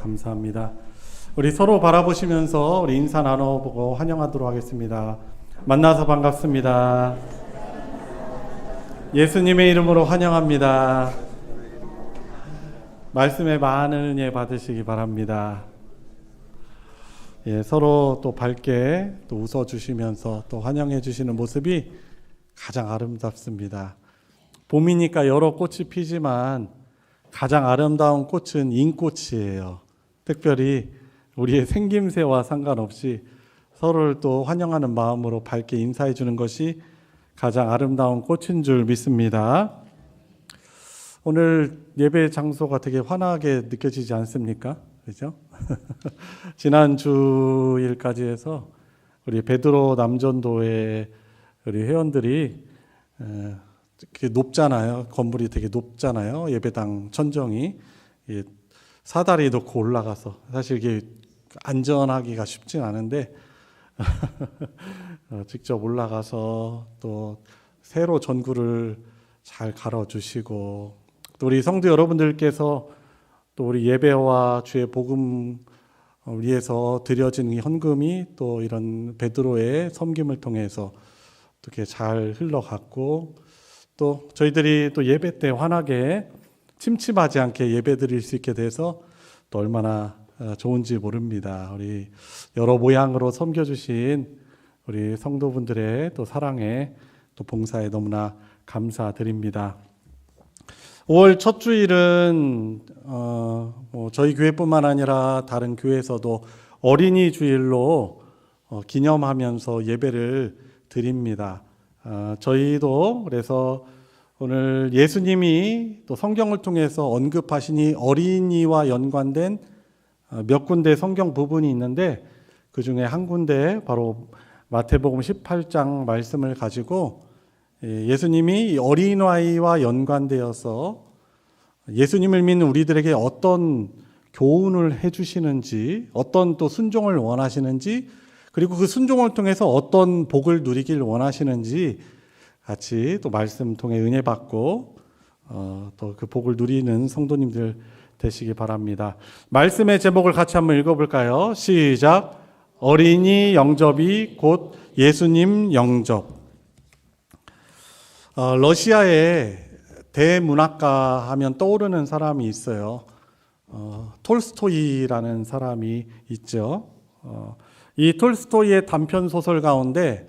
감사합니다. 우리 서로 바라보시면서 우리 인사 나눠보고 환영하도록 하겠습니다. 만나서 반갑습니다. 예수님의 이름으로 환영합니다. 말씀에 많은 은혜 받으시기 바랍니다. 서로 또 밝게 또 웃어주시면서 또 환영해 주시는 모습이 가장 아름답습니다. 봄이니까 여러 꽃이 피지만 가장 아름다운 꽃은 인꽃이에요. 특별히 우리의 생김새와 상관없이 서로를 또 환영하는 마음으로 밝게 인사해 주는 것이 가장 아름다운 꽃인 줄 믿습니다. 오늘 예배 장소가 되게 환하게 느껴지지 않습니까? 그죠? 지난 주일까지 해서 우리 베드로 남전도의 우리 회원들이 높잖아요. 건물이 되게 높잖아요. 예배당 천정이 사다리 놓고 올라가서 사실 이게 안전하기가 쉽진 않은데 직접 올라가서 또 새로 전구를 잘 갈아주시고 또 우리 성도 여러분들께서 또 우리 예배와 주의 복음 위해서 드려진 헌금이 또 이런 베드로의 섬김을 통해서 어떻게 잘 흘러갔고 또 저희들이 또 예배 때 환하게 침침하지 않게 예배 드릴 수 있게 돼서 또 얼마나 좋은지 모릅니다. 우리 여러 모양으로 섬겨주신 우리 성도분들의 또 사랑에 또 봉사에 너무나 감사드립니다. 5월 첫 주일은 저희 교회뿐만 아니라 다른 교회에서도 어린이 주일로 기념하면서 예배를 드립니다. 저희도 그래서 오늘 예수님이 또 성경을 통해서 언급하시니 어린이와 연관된 몇 군데 성경 부분이 있는데 그 중에 한 군데 바로 마태복음 18장 말씀을 가지고 예수님이 어린아이와 연관되어서 예수님을 믿는 우리들에게 어떤 교훈을 해주시는지 어떤 또 순종을 원하시는지 그리고 그 순종을 통해서 어떤 복을 누리길 원하시는지 같이 또 말씀 통해 은혜 받고 또 그 복을 누리는 성도님들 되시기 바랍니다. 말씀의 제목을 같이 한번 읽어볼까요? 시작. 어린이 영접이 곧 예수님 영접. 러시아의 대문학가 하면 떠오르는 사람이 있어요. 톨스토이라는 사람이 있죠. 이 톨스토이의 단편 소설 가운데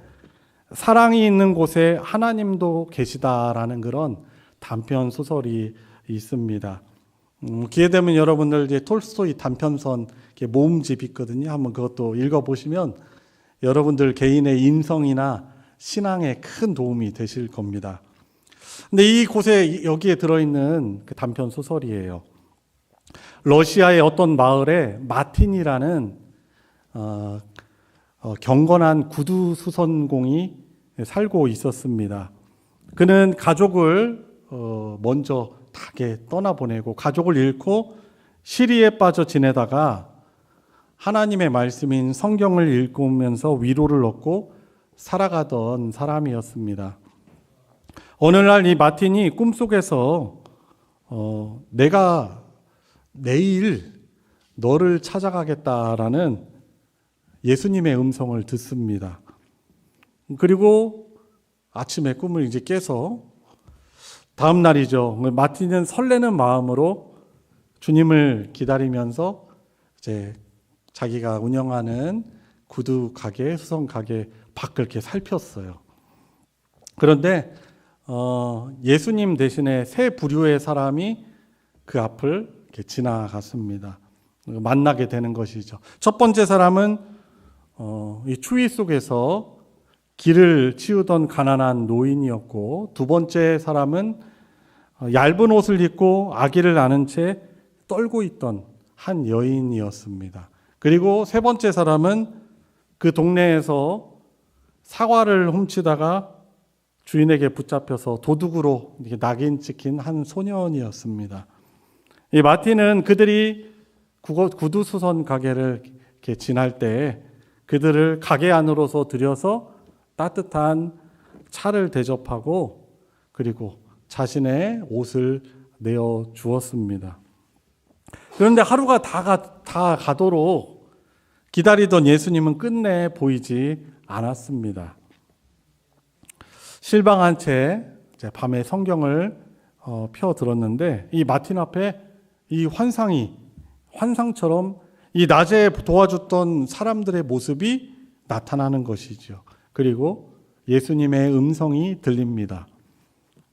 사랑이 있는 곳에 하나님도 계시다라는 그런 단편 소설이 있습니다. 기회 되면 여러분들 이제 톨스토이 단편선 모음집 있거든요. 한번 그것도 읽어보시면 여러분들 개인의 인성이나 신앙에 큰 도움이 되실 겁니다. 근데 이곳에 여기에 들어있는 그 단편 소설이에요. 러시아의 어떤 마을에 마틴이라는 경건한 구두 수선공이 살고 있었습니다. 그는 가족을 먼저 닭에 떠나보내고 가족을 잃고 시리에 빠져 지내다가 하나님의 말씀인 성경을 읽으면서 위로를 얻고 살아가던 사람이었습니다. 어느 날 이 마틴이 꿈속에서 내가 내일 너를 찾아가겠다라는 예수님의 음성을 듣습니다. 그리고 아침에 꿈을 이제 깨서 다음 날이죠. 마틴은 설레는 마음으로 주님을 기다리면서 이제 자기가 운영하는 구두 가게, 수선 가게 밖을 이렇게 살폈어요. 그런데 예수님 대신에 세 부류의 사람이 그 앞을 이렇게 지나갔습니다. 만나게 되는 것이죠. 첫 번째 사람은 이 추위 속에서 길을 치우던 가난한 노인이었고, 두 번째 사람은 얇은 옷을 입고 아기를 안은 채 떨고 있던 한 여인이었습니다. 그리고 세 번째 사람은 그 동네에서 사과를 훔치다가 주인에게 붙잡혀서 도둑으로 낙인 찍힌 한 소년이었습니다. 이 마틴은 그들이 구두수선 가게를 이렇게 지날 때 그들을 가게 안으로서 들여서 따뜻한 차를 대접하고 그리고 자신의 옷을 내어 주었습니다. 그런데 하루가 다 가도록 기다리던 예수님은 끝내 보이지 않았습니다. 실망한 채 밤에 성경을 펴 들었는데 이 마틴 앞에 이 환상처럼 이 낮에 도와줬던 사람들의 모습이 나타나는 것이죠. 그리고 예수님의 음성이 들립니다.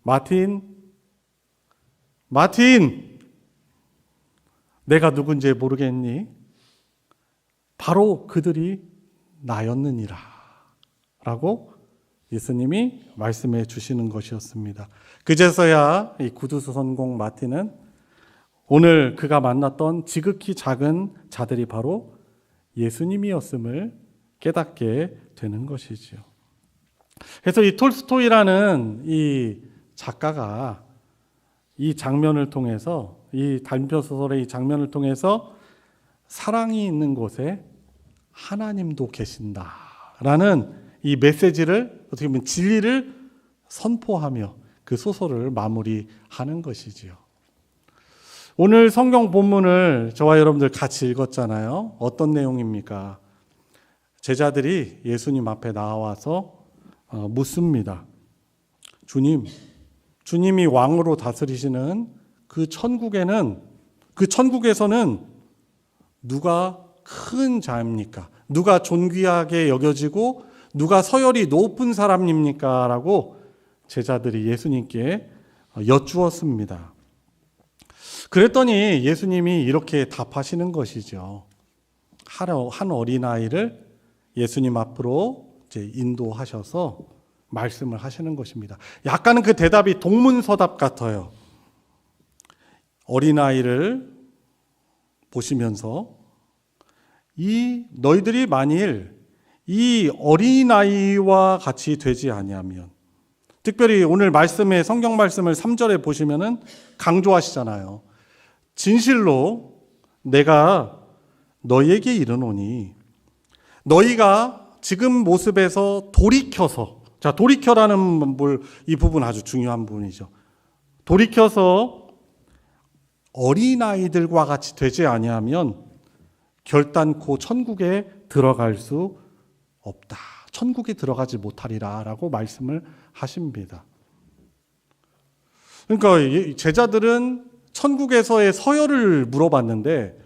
마틴, 내가 누군지 모르겠니? 바로 그들이 나였느니라 라고 예수님이 말씀해 주시는 것이었습니다. 그제서야 이 구두수 선공 마틴은 오늘 그가 만났던 지극히 작은 자들이 바로 예수님이었음을 깨닫게 되는 것이지요. 그래서 이 톨스토이라는 이 작가가 이 장면을 통해서, 이 단편 소설의 이 장면을 통해서 사랑이 있는 곳에 하나님도 계신다라는 이 메시지를, 어떻게 보면 진리를 선포하며 그 소설을 마무리하는 것이지요. 오늘 성경 본문을 저와 여러분들 같이 읽었잖아요. 어떤 내용입니까? 제자들이 예수님 앞에 나와서 묻습니다. 주님이 왕으로 다스리시는 그 천국에서는 누가 큰 자입니까? 누가 존귀하게 여겨지고 누가 서열이 높은 사람입니까? 라고 제자들이 예수님께 여쭈었습니다. 그랬더니 예수님이 이렇게 답하시는 것이죠. 한 어린아이를 예수님 앞으로 이제 인도하셔서 말씀을 하시는 것입니다. 약간은 그 대답이 동문서답 같아요. 어린아이를 보시면서 너희들이 만일 이 어린아이와 같이 되지 아니하면, 특별히 오늘 말씀의 성경 말씀을 3절에 보시면은 강조하시잖아요. 진실로 내가 너희에게 이르노니 너희가 지금 모습에서 돌이켜서, 자, 돌이켜라는 이 부분 아주 중요한 부분이죠. 돌이켜서 어린아이들과 같이 되지 아니하면 결단코 천국에 들어갈 수 없다. 천국에 들어가지 못하리라 라고 말씀을 하십니다. 그러니까 제자들은 천국에서의 서열을 물어봤는데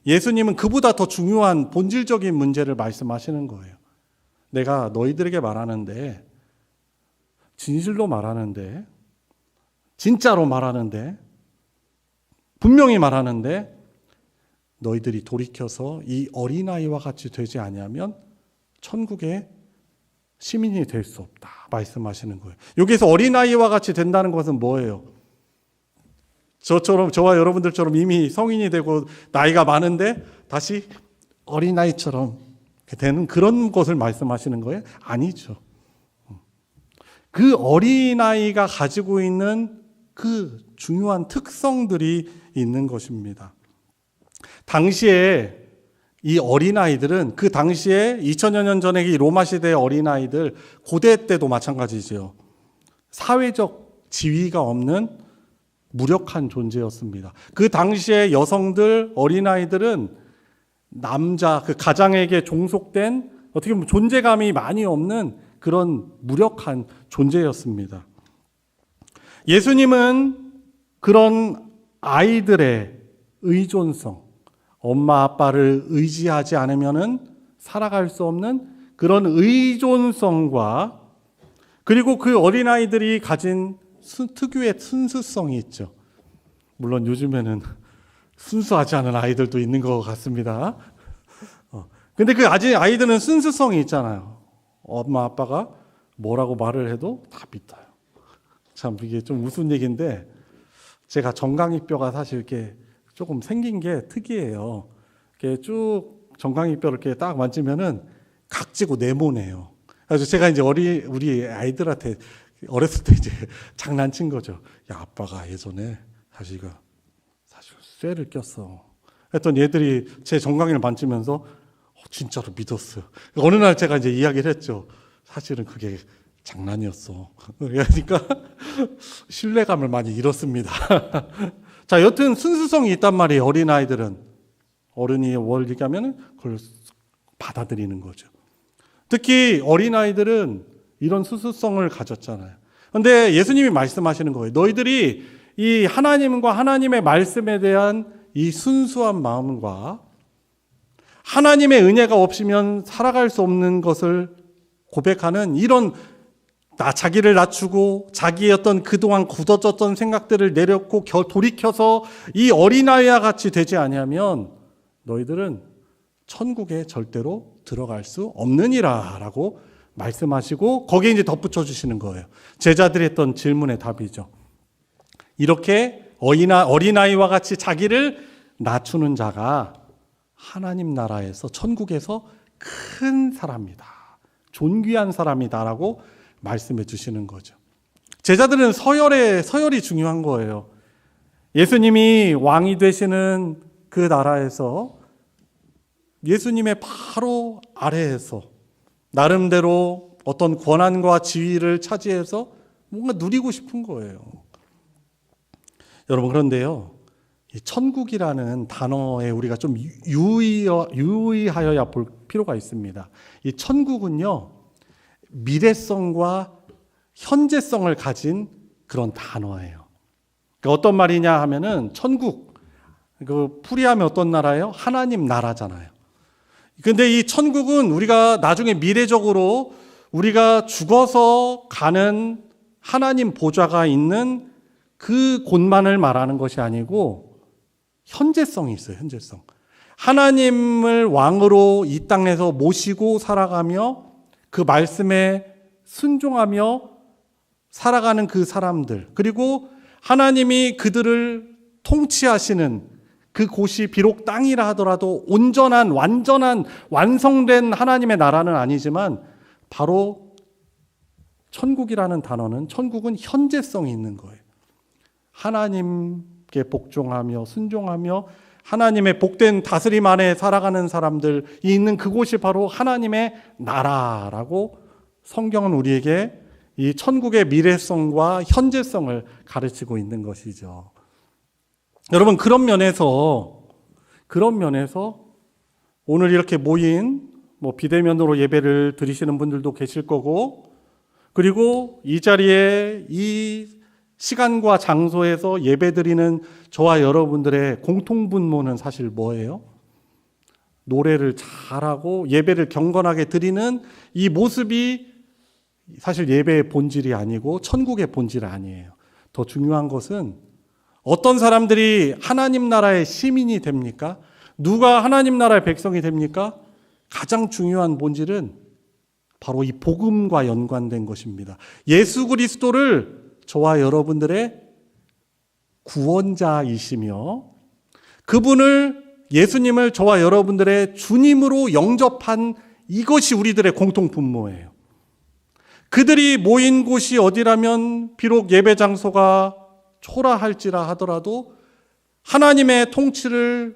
예수님은 그보다 더 중요한 본질적인 문제를 말씀하시는 거예요. 내가 너희들에게 말하는데, 진실로 말하는데, 진짜로 말하는데, 분명히 말하는데 너희들이 돌이켜서 이 어린아이와 같이 되지 아니하면 천국의 시민이 될 수 없다 말씀하시는 거예요. 여기서 어린아이와 같이 된다는 것은 뭐예요? 저와 여러분들처럼 이미 성인이 되고 나이가 많은데 다시 어린아이처럼 되는 그런 것을 말씀하시는 거예요? 아니죠. 그 어린아이가 가지고 있는 그 중요한 특성들이 있는 것입니다. 당시에 이 어린아이들은, 그 당시에 2000여 년 전에 이 로마 시대의 어린아이들, 고대 때도 마찬가지죠. 사회적 지위가 없는 무력한 존재였습니다. 그 당시에 여성들, 어린아이들은 남자, 그 가장에게 종속된, 어떻게 보면 존재감이 많이 없는 그런 무력한 존재였습니다. 예수님은 그런 아이들의 의존성, 엄마 아빠를 의지하지 않으면은 살아갈 수 없는 그런 의존성과, 그리고 그 어린아이들이 가진 특유의 순수성이 있죠. 물론 요즘에는 순수하지 않은 아이들도 있는 것 같습니다. 근데 그 아이들은 순수성이 있잖아요. 엄마 아빠가 뭐라고 말을 해도 다 믿어요. 참 이게 좀 우스운 얘기인데, 제가 정강이뼈가 사실 이렇게 조금 생긴 게 특이해요. 이렇게 쭉 정강이뼈를 이렇게 딱 만지면은 각지고 네모네요. 그래서 제가 이제 우리 아이들한테 어렸을 때 이제 장난친 거죠. 야, 아빠가 예전에 사실 쇠를 꼈어. 했더니 얘들이 제 정강이를 만지면서 진짜로 믿었어요. 어느 날 제가 이제 이야기를 했죠. 사실은 그게 장난이었어. 그러니까 신뢰감을 많이 잃었습니다. 자, 여튼 순수성이 있단 말이에요. 어린아이들은. 어른이 뭘 얘기하면 그걸 받아들이는 거죠. 특히 어린아이들은 이런 순수성을 가졌잖아요. 그런데 예수님이 말씀하시는 거예요. 너희들이 이 하나님과 하나님의 말씀에 대한 이 순수한 마음과 하나님의 은혜가 없으면 살아갈 수 없는 것을 고백하는 이런 자기를 낮추고 자기의 어떤 그동안 굳어졌던 생각들을 내려놓고 돌이켜서 이 어린아이와 같이 되지 아니하면 너희들은 천국에 절대로 들어갈 수 없느니라 라고 말씀하시고 거기에 이제 덧붙여 주시는 거예요. 제자들이 했던 질문의 답이죠. 이렇게 어린아이와 같이 자기를 낮추는 자가 하나님 나라에서 천국에서 큰 사람이다. 존귀한 사람이다라고 말씀해 주시는 거죠. 제자들은 서열이 중요한 거예요. 예수님이 왕이 되시는 그 나라에서 예수님의 바로 아래에서 나름대로 어떤 권한과 지위를 차지해서 뭔가 누리고 싶은 거예요. 여러분, 그런데요, 이 천국이라는 단어에 우리가 좀 유의하여야 볼 필요가 있습니다. 이 천국은요, 미래성과 현재성을 가진 그런 단어예요. 그러니까 어떤 말이냐 하면은 천국, 풀이하면 어떤 나라예요? 하나님 나라잖아요. 근데 이 천국은 우리가 나중에 미래적으로 우리가 죽어서 가는 하나님 보좌가 있는 그 곳만을 말하는 것이 아니고 현재성이 있어요. 현재성. 하나님을 왕으로 이 땅에서 모시고 살아가며 그 말씀에 순종하며 살아가는 그 사람들, 그리고 하나님이 그들을 통치하시는 그 곳이 비록 땅이라 하더라도 온전한 완전한 완성된 하나님의 나라는 아니지만 바로 천국이라는 단어는 천국은 현재성이 있는 거예요. 하나님께 복종하며 순종하며 하나님의 복된 다스림 안에 살아가는 사람들이 있는 그곳이 바로 하나님의 나라라고 성경은 우리에게 이 천국의 미래성과 현재성을 가르치고 있는 것이죠. 여러분, 그런 면에서 오늘 이렇게 모인 비대면으로 예배를 드리시는 분들도 계실 거고, 그리고 이 자리에 이 시간과 장소에서 예배 드리는 저와 여러분들의 공통분모는 사실 뭐예요? 노래를 잘하고 예배를 경건하게 드리는 이 모습이 사실 예배의 본질이 아니고 천국의 본질 아니에요. 더 중요한 것은 어떤 사람들이 하나님 나라의 시민이 됩니까? 누가 하나님 나라의 백성이 됩니까? 가장 중요한 본질은 바로 이 복음과 연관된 것입니다. 예수 그리스도를 저와 여러분들의 구원자이시며 그분을 예수님을 저와 여러분들의 주님으로 영접한 이것이 우리들의 공통 분모예요. 그들이 모인 곳이 어디라면 비록 예배 장소가 초라할지라 하더라도 하나님의 통치를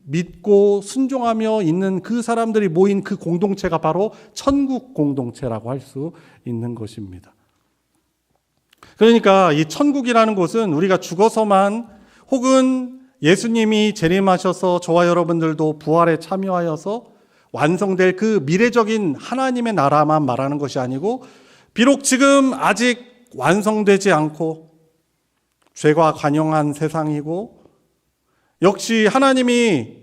믿고 순종하며 있는 그 사람들이 모인 그 공동체가 바로 천국 공동체라고 할 수 있는 것입니다. 그러니까 이 천국이라는 곳은 우리가 죽어서만 혹은 예수님이 재림하셔서 저와 여러분들도 부활에 참여하여서 완성될 그 미래적인 하나님의 나라만 말하는 것이 아니고 비록 지금 아직 완성되지 않고 죄가 관영한 세상이고 역시 하나님이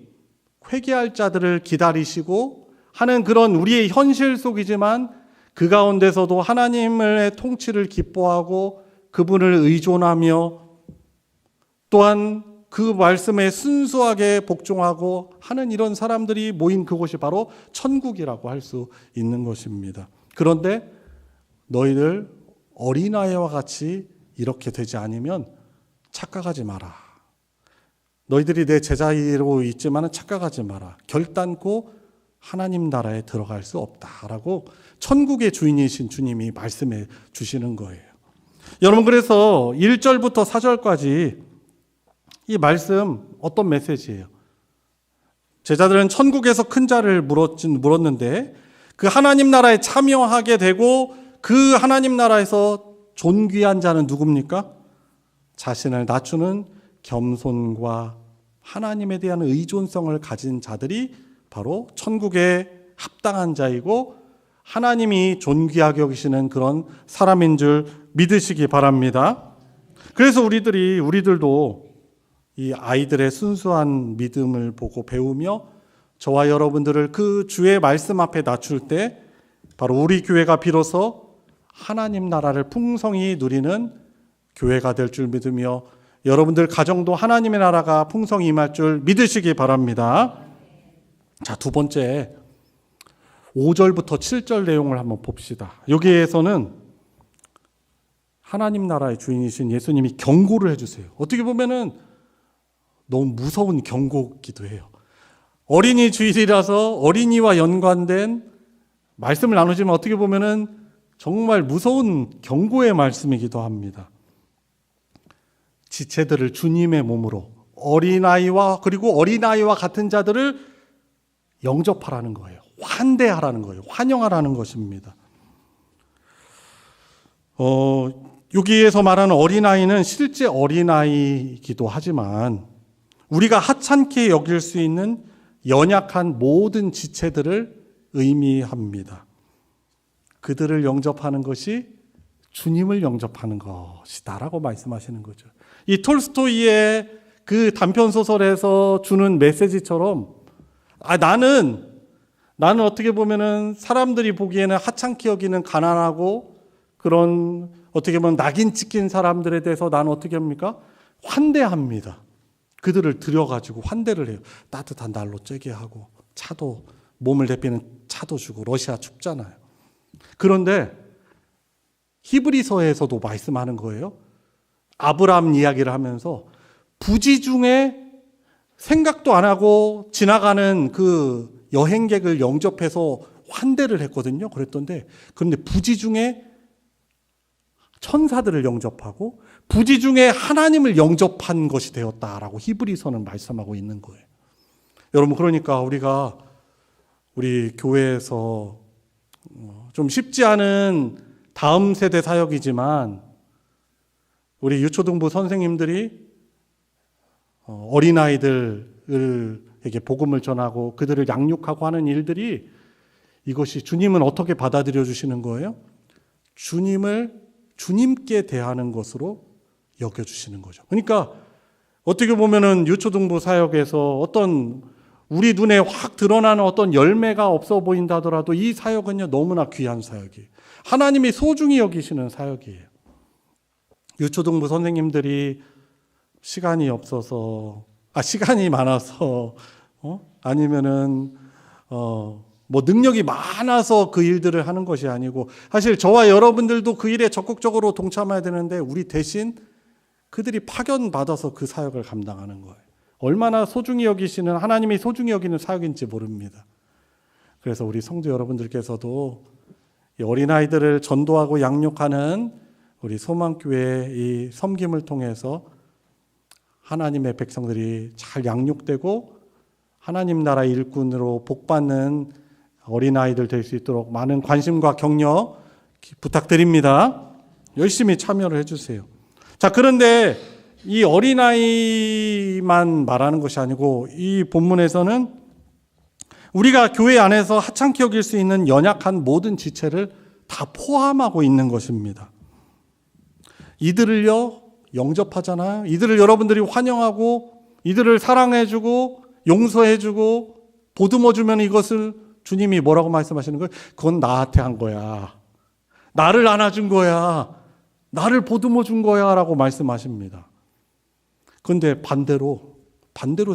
회개할 자들을 기다리시고 하는 그런 우리의 현실 속이지만 그 가운데서도 하나님의 통치를 기뻐하고 그분을 의존하며 또한 그 말씀에 순수하게 복종하고 하는 이런 사람들이 모인 그곳이 바로 천국이라고 할 수 있는 것입니다. 그런데 너희들 어린아이와 같이 이렇게 되지 않으면 착각하지 마라. 너희들이 내 제자로 있지만 착각하지 마라. 결단코 하나님 나라에 들어갈 수 없다라고 천국의 주인이신 주님이 말씀해 주시는 거예요. 여러분, 그래서 1절부터 4절까지 이 말씀 어떤 메시지예요? 제자들은 천국에서 큰 자를 물었는데 그 하나님 나라에 참여하게 되고 그 하나님 나라에서 존귀한 자는 누굽니까? 자신을 낮추는 겸손과 하나님에 대한 의존성을 가진 자들이 바로 천국에 합당한 자이고 하나님이 존귀하게 여기시는 그런 사람인 줄 믿으시기 바랍니다. 그래서 우리들도 이 아이들의 순수한 믿음을 보고 배우며 저와 여러분들을 그 주의 말씀 앞에 낮출 때 바로 우리 교회가 비로소 하나님 나라를 풍성히 누리는 교회가 될 줄 믿으며 여러분들 가정도 하나님의 나라가 풍성히 임할 줄 믿으시기 바랍니다. 자, 두 번째 5절부터 7절 내용을 한번 봅시다. 여기에서는 하나님 나라의 주인이신 예수님이 경고를 해주세요. 어떻게 보면은 너무 무서운 경고기도 해요. 어린이 주일이라서 어린이와 연관된 말씀을 나누지만 어떻게 보면은 정말 무서운 경고의 말씀이기도 합니다. 지체들을 주님의 몸으로 어린아이와 그리고 어린아이와 같은 자들을 영접하라는 거예요. 환대하라는 거예요. 환영하라는 것입니다. 여기에서 말하는 어린아이는 실제 어린아이이기도 하지만 우리가 하찮게 여길 수 있는 연약한 모든 지체들을 의미합니다. 그들을 영접하는 것이 주님을 영접하는 것이다라고 말씀하시는 거죠. 이 톨스토이의 그 단편 소설에서 주는 메시지처럼 나는 어떻게 보면은 사람들이 보기에는 하찮게 여기는 가난하고 그런 어떻게 보면 낙인 찍힌 사람들에 대해서 나는 어떻게 합니까? 환대합니다. 그들을 들여가지고 환대를 해요. 따뜻한 난로 쬐게 하고 차도 몸을 데피는 차도 주고 러시아 춥잖아요. 그런데 히브리서에서도 말씀하는 거예요. 아브라함 이야기를 하면서 부지 중에 생각도 안 하고 지나가는 그 여행객을 영접해서 환대를 했거든요. 그런데 부지 중에 천사들을 영접하고 부지 중에 하나님을 영접한 것이 되었다라고 히브리서는 말씀하고 있는 거예요. 여러분, 그러니까 우리 교회에서 좀 쉽지 않은 다음 세대 사역이지만 우리 유초등부 선생님들이 어린아이들에게 복음을 전하고 그들을 양육하고 하는 일들이 이것이 주님은 어떻게 받아들여 주시는 거예요? 주님께 대하는 것으로 여겨주시는 거죠. 그러니까 어떻게 보면은 유초등부 사역에서 어떤 우리 눈에 확 드러나는 어떤 열매가 없어 보인다 하더라도 이 사역은요 너무나 귀한 사역이에요. 하나님이 소중히 여기시는 사역이에요. 유초등부 선생님들이 시간이 많아서 아니면은 뭐 능력이 많아서 그 일들을 하는 것이 아니고 사실 저와 여러분들도 그 일에 적극적으로 동참해야 되는데 우리 대신 그들이 파견받아서 그 사역을 감당하는 거예요. 얼마나 소중히 여기시는 하나님이 소중히 여기는 사역인지 모릅니다. 그래서 우리 성도 여러분들께서도 이 어린아이들을 전도하고 양육하는 우리 소망교회의 이 섬김을 통해서 하나님의 백성들이 잘 양육되고 하나님 나라 일꾼으로 복받는 어린아이들 될 수 있도록 많은 관심과 격려 부탁드립니다. 열심히 참여를 해주세요. 자, 그런데 이 어린아이만 말하는 것이 아니고 이 본문에서는 우리가 교회 안에서 하찮게 여길 수 있는 연약한 모든 지체를 다 포함하고 있는 것입니다. 이들을요 영접하잖아요. 이들을 여러분들이 환영하고 이들을 사랑해주고 용서해주고 보듬어주면 이것을 주님이 뭐라고 말씀하시는 거예요? 그건 나한테 한 거야. 나를 안아준 거야. 나를 보듬어준 거야 라고 말씀하십니다. 그런데 반대로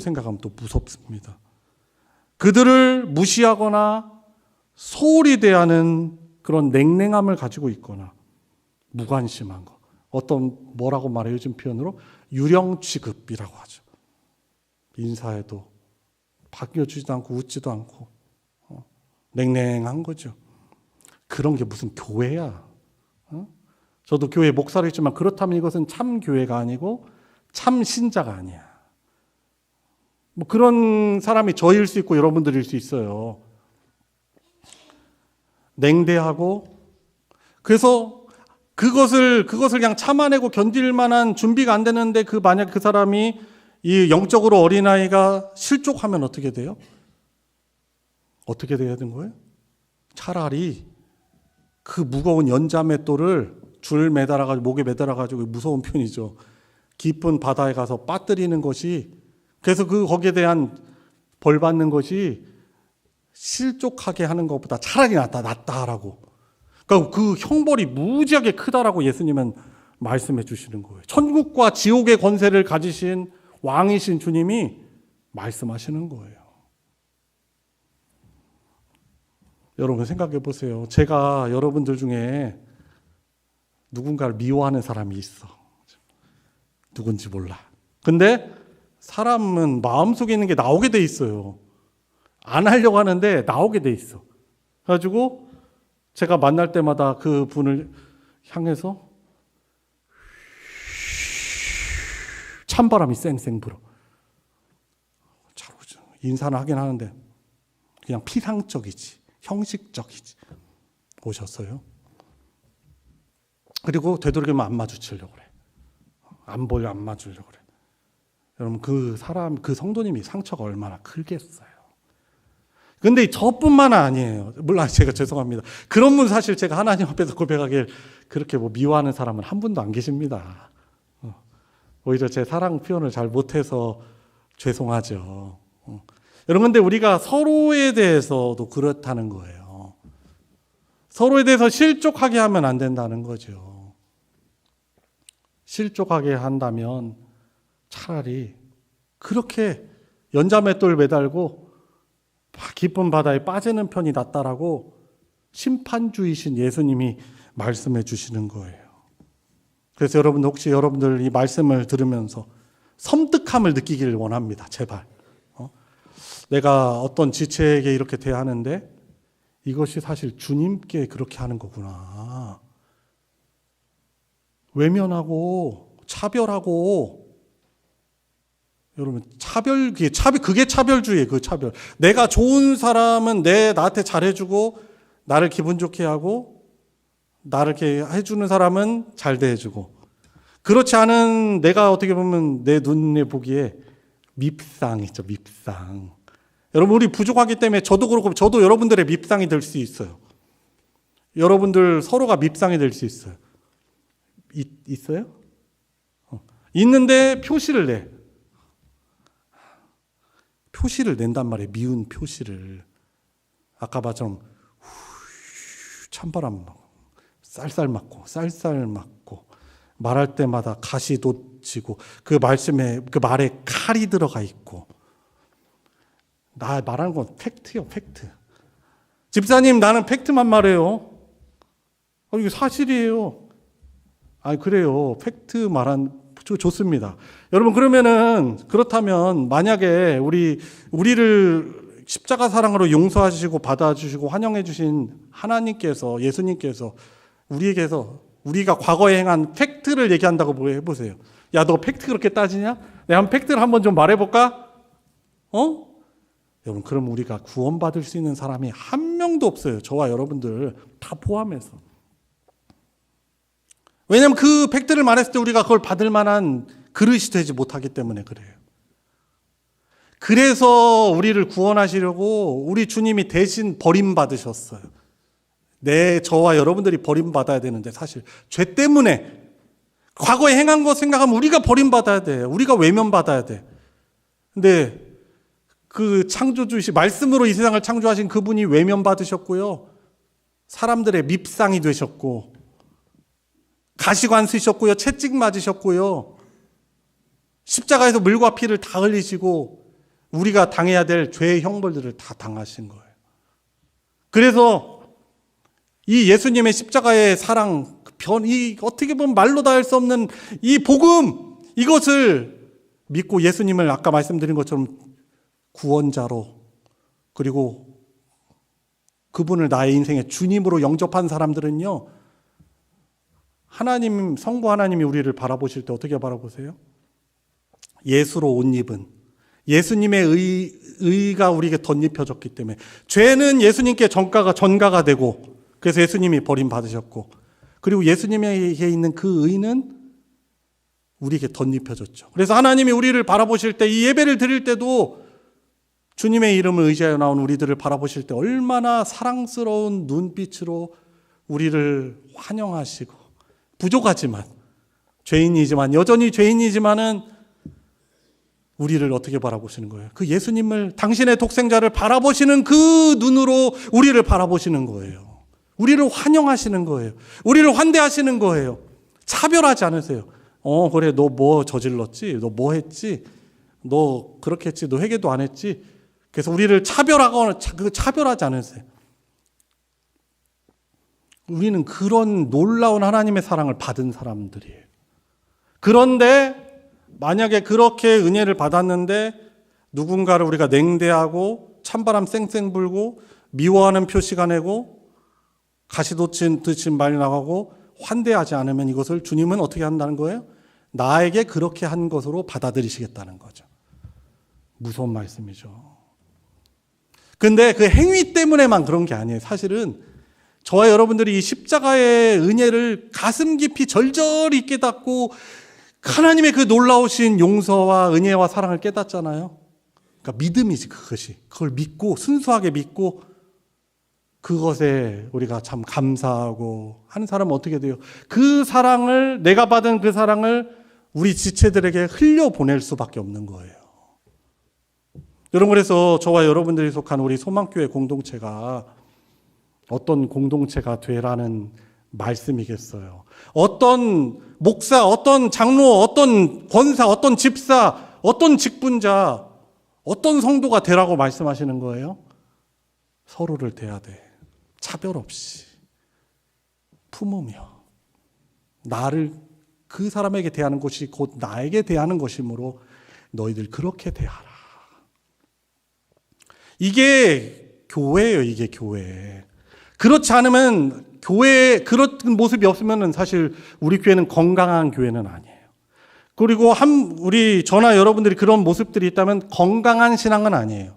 생각하면 또 무섭습니다. 그들을 무시하거나 소홀히 대하는 그런 냉랭함을 가지고 있거나 무관심한 거. 뭐라고 말해요? 요즘 표현으로 유령 취급이라고 하죠. 인사해도 반겨주지도 않고 웃지도 않고 냉랭한 거죠. 그런 게 무슨 교회야? 저도 교회 목사를 했지만 그렇다면 이것은 참 교회가 아니고 참 신자가 아니야. 뭐 그런 사람이 저일 수 있고 여러분들일 수 있어요. 냉대하고 그래서 그것을 그냥 참아내고 견딜 만한 준비가 안 되는데 만약 그 사람이 이 영적으로 어린아이가 실족하면 어떻게 돼요? 어떻게 돼야 되는 거예요? 차라리 그 무거운 연자맷돌을 줄 매달아가지고 목에 매달아가지고 무서운 편이죠. 깊은 바다에 가서 빠뜨리는 것이 그래서 거기에 대한 벌 받는 것이 실족하게 하는 것보다 차라리 낫다라고. 그러니까 그 형벌이 무지하게 크다라고 예수님은 말씀해 주시는 거예요. 천국과 지옥의 권세를 가지신 왕이신 주님이 말씀하시는 거예요. 여러분 생각해 보세요. 제가 여러분들 중에 누군가를 미워하는 사람이 있어. 누군지 몰라. 근데 사람은 마음속에 있는 게 나오게 돼 있어요. 안 하려고 하는데 나오게 돼 있어. 그래가지고 제가 만날 때마다 그 분을 향해서 찬바람이 쌩쌩 불어. 인사는 하긴 하는데 그냥 피상적이지, 형식적이지. 오셨어요. 그리고 되도록이면 안 마주치려고 그래. 안 맞으려고 그래. 여러분 그 성도님이 상처가 얼마나 크겠어요. 근데 저뿐만 아니에요. 물론 제가 죄송합니다. 그런 분 사실 제가 하나님 앞에서 고백하길 그렇게 미워하는 사람은 한 분도 안 계십니다. 오히려 제 사랑 표현을 잘 못해서 죄송하죠. 여러분 근데 우리가 서로에 대해서도 그렇다는 거예요. 서로에 대해서 실족하게 하면 안 된다는 거죠. 실족하게 한다면 차라리 그렇게 연자맷돌 매달고 깊은 바다에 빠지는 편이 낫다라고 심판주이신 예수님이 말씀해 주시는 거예요. 그래서 여러분 혹시 여러분들 이 말씀을 들으면서 섬뜩함을 느끼기를 원합니다. 제발. 내가 어떤 지체에게 이렇게 대하는데 이것이 사실 주님께 그렇게 하는 거구나. 외면하고 차별하고 여러분 그게 차별주의예요. 그 차별. 내가 좋은 사람은 나한테 잘해주고 나를 기분 좋게 하고 나를 이렇게 해주는 사람은 잘 대해주고 그렇지 않은 내가 어떻게 보면 내 눈에 보기에 밉상이죠. 밉상. 여러분 우리 부족하기 때문에 저도 그렇고 저도 여러분들의 밉상이 될 수 있어요. 여러분들 서로가 밉상이 될 수 있어요. 있어요? 있는데 표시를 내. 표시를 낸단 말이에요. 미운 표시를. 아까 말처럼 찬바람 쌀쌀 맞고 말할 때마다 가시 돋치고 그 말에 칼이 들어가 있고 나 말하는 건 팩트요. 팩트. 집사님 나는 팩트만 말해요. 이게 사실이에요. 그래요. 팩트 좋습니다. 여러분 그렇다면 만약에 우리를 십자가 사랑으로 용서하시고 받아주시고 환영해 주신 하나님께서 예수님께서 우리가 과거에 행한 팩트를 얘기한다고 해보세요. 야, 너 팩트 그렇게 따지냐? 내가 한 팩트를 한번 좀 말해볼까? 여러분 그럼 우리가 구원받을 수 있는 사람이 한 명도 없어요. 저와 여러분들 다 포함해서. 왜냐하면 그 팩트를 말했을 때 우리가 그걸 받을 만한 그릇이 되지 못하기 때문에 그래요. 그래서 우리를 구원하시려고 우리 주님이 대신 버림받으셨어요. 저와 여러분들이 버림받아야 되는데 사실 죄 때문에 과거에 행한 거 생각하면 우리가 버림받아야 돼. 우리가 외면받아야 돼. 근데 그 창조주이신 말씀으로 이 세상을 창조하신 그분이 외면받으셨고요. 사람들의 밉상이 되셨고 가시관 쓰셨고요. 채찍 맞으셨고요. 십자가에서 물과 피를 다 흘리시고 우리가 당해야 될 죄의 형벌들을 다 당하신 거예요. 그래서 이 예수님의 십자가의 사랑, 어떻게 보면 말로 다 할 수 없는 이 복음, 이것을 믿고 예수님을 아까 말씀드린 것처럼 구원자로 그리고 그분을 나의 인생의 주님으로 영접한 사람들은요. 성부 하나님이 우리를 바라보실 때 어떻게 바라보세요? 예수로 옷 입은 예수님의 의가 우리에게 덧입혀졌기 때문에 죄는 예수님께 전가가 되고 그래서 예수님이 버림받으셨고 그리고 예수님에게 있는 그 의는 우리에게 덧입혀졌죠. 그래서 하나님이 우리를 바라보실 때, 이 예배를 드릴 때도 주님의 이름을 의지하여 나온 우리들을 바라보실 때 얼마나 사랑스러운 눈빛으로 우리를 환영하시고, 부족하지만, 죄인이지만, 여전히 죄인이지만은 우리를 어떻게 바라보시는 거예요? 그 예수님을, 당신의 독생자를 바라보시는 그 눈으로 우리를 바라보시는 거예요. 우리를 환영하시는 거예요. 우리를 환대하시는 거예요. 차별하지 않으세요. 그래, 너 뭐 저질렀지? 너 뭐 했지? 너 그렇게 했지? 너 회개도 안 했지? 그래서 우리를 차별하지 않으세요. 우리는 그런 놀라운 하나님의 사랑을 받은 사람들이에요. 그런데 만약에 그렇게 은혜를 받았는데 누군가를 우리가 냉대하고 찬바람 쌩쌩 불고 미워하는 표시가 내고 가시돋친 말이 나가고 환대하지 않으면 이것을 주님은 어떻게 한다는 거예요? 나에게 그렇게 한 것으로 받아들이시겠다는 거죠. 무서운 말씀이죠. 근데 그 행위 때문에만 그런 게 아니에요. 사실은 저와 여러분들이 이 십자가의 은혜를 가슴 깊이 절절히 깨닫고 하나님의 그 놀라우신 용서와 은혜와 사랑을 깨닫잖아요. 그러니까 믿음이지, 그것이. 그걸 믿고, 순수하게 믿고, 그것에 우리가 참 감사하고 하는 사람은 어떻게 돼요? 그 사랑을, 내가 받은 그 사랑을 우리 지체들에게 흘려보낼 수밖에 없는 거예요. 여러분, 그래서 저와 여러분들이 속한 우리 소망교회 공동체가 어떤 공동체가 되라는 말씀이겠어요. 어떤 목사, 어떤 장로, 어떤 권사, 어떤 집사, 어떤 직분자, 어떤 성도가 되라고 말씀하시는 거예요? 서로를 대해야 돼. 차별 없이 품으며 나를 그 사람에게 대하는 것이 곧 나에게 대하는 것이므로 너희들 그렇게 대하라. 이게 교회예요. 이게 교회. 그렇지 않으면 교회에 그런 모습이 없으면 사실 우리 교회는 건강한 교회는 아니에요. 그리고 우리 저나 여러분들이 그런 모습들이 있다면 건강한 신앙은 아니에요.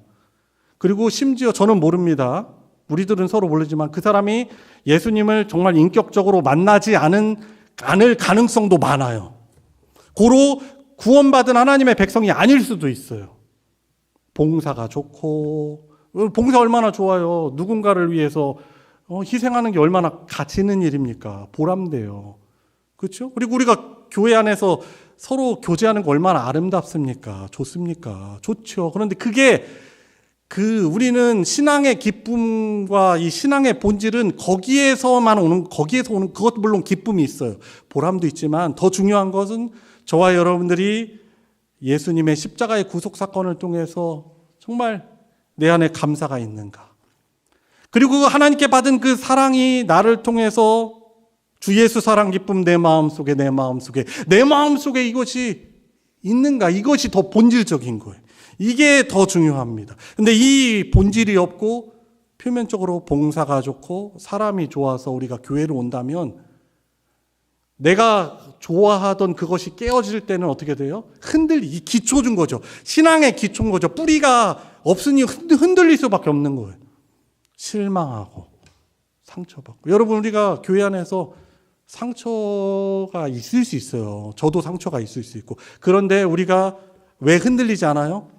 그리고 심지어 저는 모릅니다. 우리들은 서로 모르지만 그 사람이 예수님을 정말 인격적으로 만나지 않을 가능성도 많아요. 고로 구원받은 하나님의 백성이 아닐 수도 있어요. 봉사가 좋고, 봉사 얼마나 좋아요. 누군가를 위해서 희생하는 게 얼마나 가치 있는 일입니까? 보람돼요. 그렇죠? 그리고 우리가 교회 안에서 서로 교제하는 거 얼마나 아름답습니까? 좋습니까? 좋죠. 그런데 그게 우리는 신앙의 기쁨과 이 신앙의 본질은 거기에서 오는 그것도 물론 기쁨이 있어요. 보람도 있지만 더 중요한 것은 저와 여러분들이 예수님의 십자가의 구속 사건을 통해서 정말 내 안에 감사가 있는가. 그리고 하나님께 받은 그 사랑이 나를 통해서 주 예수 사랑 기쁨 내 마음속에 이것이 있는가. 이것이 더 본질적인 거예요. 이게 더 중요합니다. 근데 이 본질이 없고 표면적으로 봉사가 좋고 사람이 좋아서 우리가 교회로 온다면 내가 좋아하던 그것이 깨어질 때는 어떻게 돼요? 이 기초 준 거죠. 신앙의 기초인 거죠. 뿌리가 없으니 흔들릴 수밖에 없는 거예요. 실망하고 상처받고. 여러분, 우리가 교회 안에서 상처가 있을 수 있어요. 저도 상처가 있을 수 있고. 그런데 우리가 왜 흔들리지 않아요?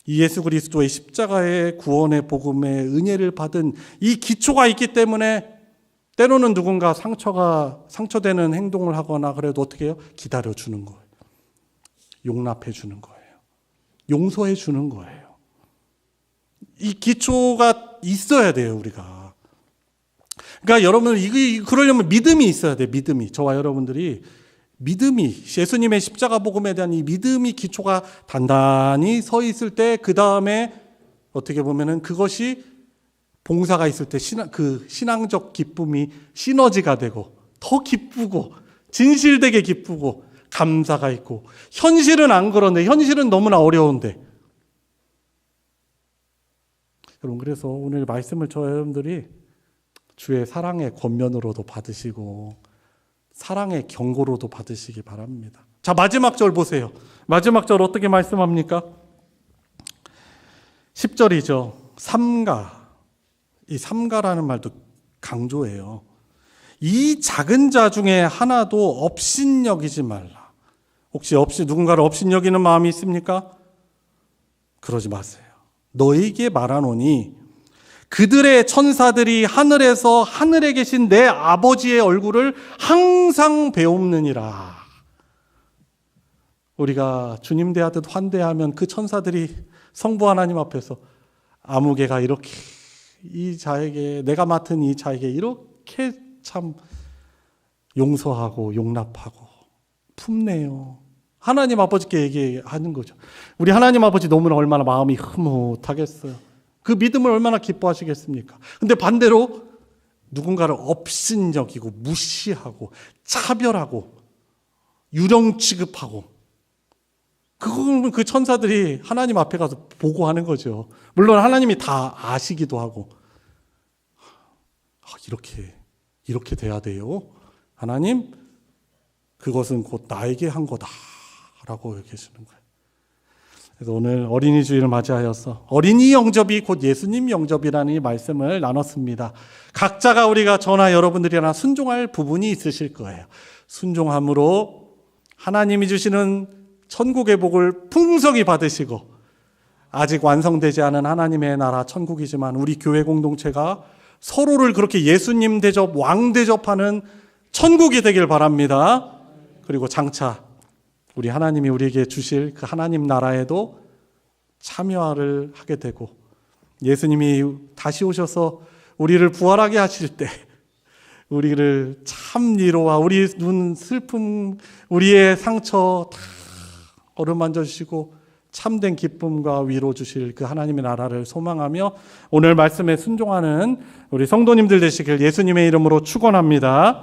이 예수 그리스도의 십자가의 구원의 복음의 은혜를 받은 이 기초가 있기 때문에 때로는 누군가 상처되는 행동을 하거나 그래도 어떻게 해요? 기다려주는 거예요. 용납해주는 거예요. 용서해주는 거예요. 이 기초가 있어야 돼요, 우리가. 그러니까 여러분, 그러려면 믿음이 있어야 돼요, 믿음이. 저와 여러분들이 예수님의 십자가 복음에 대한 이 믿음이 기초가 단단히 서 있을 때, 그 다음에 어떻게 보면은 그것이 봉사가 있을 때 그 신앙적 기쁨이 시너지가 되고 더 기쁘고 진실되게 기쁘고 감사가 있고. 현실은 안 그런데, 현실은 너무나 어려운데. 여러분, 그래서 오늘 말씀을 저 여러분들이 주의 사랑의 권면으로도 받으시고 사랑의 경고로도 받으시기 바랍니다. 자, 마지막 절 보세요. 마지막 절 어떻게 말씀합니까? 10절이죠. 삼가. 이 삼가라는 말도 강조해요. 이 작은 자 중에 하나도 업신여기지 말라. 혹시 누군가를 업신여기는 마음이 있습니까? 그러지 마세요. 너에게 말하노니 그들의 천사들이 하늘에서 하늘에 계신 내 아버지의 얼굴을 항상 배움느니라. 우리가 주님 대하듯 환대하면 그 천사들이 성부 하나님 앞에서 아무개가 이렇게 이 자에게, 내가 맡은 이 자에게 이렇게 참 용서하고 용납하고 품네요. 하나님 아버지께 얘기하는 거죠. 우리 하나님 아버지 너무나 얼마나 마음이 흐뭇하겠어요. 그 믿음을 얼마나 기뻐하시겠습니까? 근데 반대로 누군가를 업신여기고 무시하고 차별하고 유령 취급하고, 그건 그 천사들이 하나님 앞에 가서 보고하는 거죠. 물론 하나님이 다 아시기도 하고, 이렇게 돼야 돼요. 하나님, 그것은 곧 나에게 한 거다라고 계시는 거예요. 그래서 오늘 어린이 주일을 맞이하여서 어린이 영접이 곧 예수님 영접이라는 이 말씀을 나눴습니다. 각자가 우리가 저나 여러분들이나 순종할 부분이 있으실 거예요. 순종함으로 하나님이 주시는 천국의 복을 풍성히 받으시고, 아직 완성되지 않은 하나님의 나라 천국이지만 우리 교회 공동체가 서로를 그렇게 예수님 대접, 왕 대접하는 천국이 되길 바랍니다. 그리고 장차 우리 하나님이 우리에게 주실 그 하나님 나라에도 참여를 하게 되고, 예수님이 다시 오셔서 우리를 부활하게 하실 때 우리를 참 위로와 우리 눈 슬픔, 우리의 상처 다 어루만져 주시고 참된 기쁨과 위로 주실 그 하나님의 나라를 소망하며 오늘 말씀에 순종하는 우리 성도님들 되시길 예수님의 이름으로 축원합니다.